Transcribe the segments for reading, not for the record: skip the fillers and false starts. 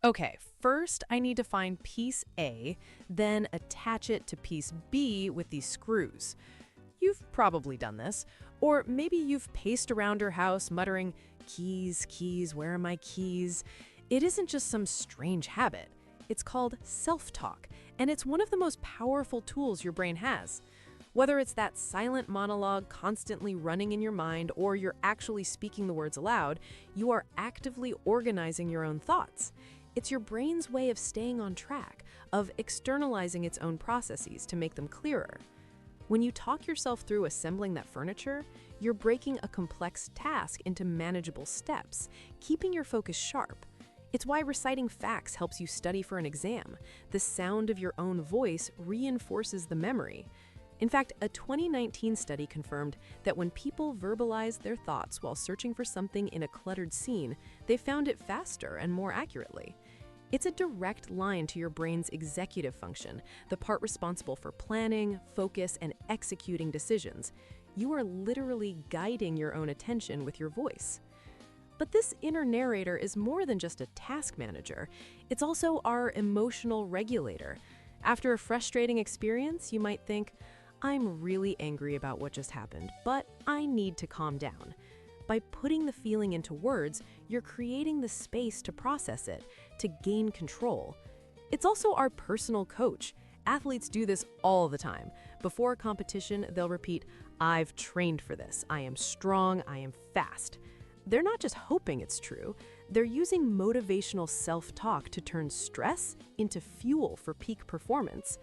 Okay, first I need to find piece A, then attach it to piece B with these screws. You've probably done this. Or maybe you've paced around your house muttering, keys, keys, where are my keys? It isn't just some strange habit. It's called self-talk, and it's one of the most powerful tools your brain has. Whether it's that silent monologue constantly running in your mind or you're actually speaking the words aloud, you are actively organizing your own thoughts. It's your brain's way of staying on track, of externalizing its own processes to make them clearer. When you talk yourself through assembling that furniture, you're breaking a complex task into manageable steps, keeping your focus sharp. It's why reciting facts helps you study for an exam. The sound of your own voice reinforces the memory. In fact, a 2019 study confirmed that when people verbalize their thoughts while searching for something in a cluttered scene, they found it faster and more accurately. It's a direct line to your brain's executive function, the part responsible for planning, focus, and executing decisions. You are literally guiding your own attention with your voice. But this inner narrator is more than just a task manager. It's also our emotional regulator. After a frustrating experience, you might think, I'm really angry about what just happened, but I need to calm down. By putting the feeling into words, you're creating the space to process it, to gain control. It's also our personal coach. Athletes do this all the time. Before a competition, they'll repeat, I've trained for this. I am strong. I am fast. They're not just hoping it's true. They're using motivational self-talk to turn stress into fuel for peak performance.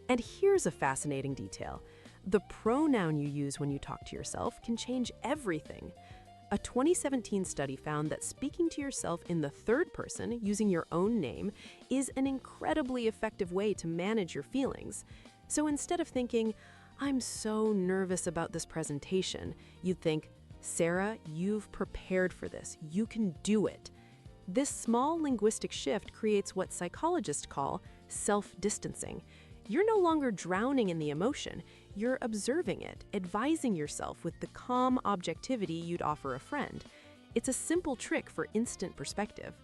And here's a fascinating detail. The pronoun you use when you talk to yourself can change everything. A 2017 study found that speaking to yourself in the third person, using your own name, is an incredibly effective way to manage your feelings. So instead of thinking, I'm so nervous about this presentation, you'd think, Sarah, you've prepared for this. You can do it. This small linguistic shift creates what psychologists call self-distancing. You're no longer drowning in the emotion. You're observing it, advising yourself with the calm objectivity you'd offer a friend. It's a simple trick for instant perspective.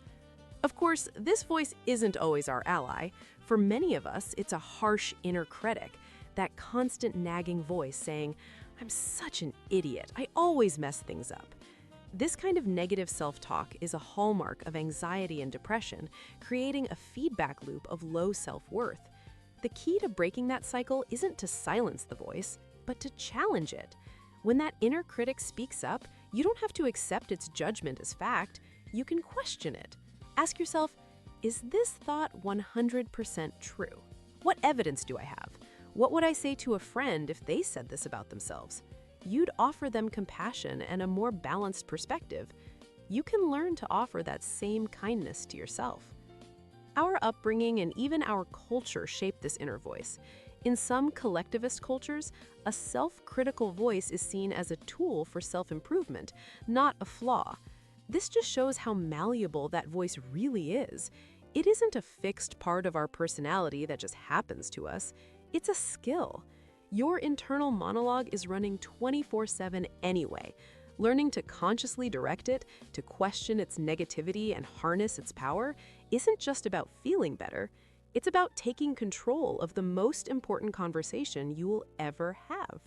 Of course, this voice isn't always our ally. For many of us, it's a harsh inner critic, that constant nagging voice saying, I'm such an idiot. I always mess things up. This kind of negative self-talk is a hallmark of anxiety and depression, creating a feedback loop of low self-worth. The key to breaking that cycle isn't to silence the voice, but to challenge it. When that inner critic speaks up, you don't have to accept its judgment as fact. You can question it. Ask yourself, is this thought 100% true? What evidence do I have? What would I say to a friend if they said this about themselves? You'd offer them compassion and a more balanced perspective. You can learn to offer that same kindness to yourself. Our upbringing and even our culture shape this inner voice. In some collectivist cultures, a self-critical voice is seen as a tool for self-improvement, not a flaw. This just shows how malleable that voice really is. It isn't a fixed part of our personality that just happens to us. It's a skill. Your internal monologue is running 24/7 anyway. Learning to consciously direct it, to question its negativity and harness its power, isn't just about feeling better. It's about taking control of the most important conversation you will ever have.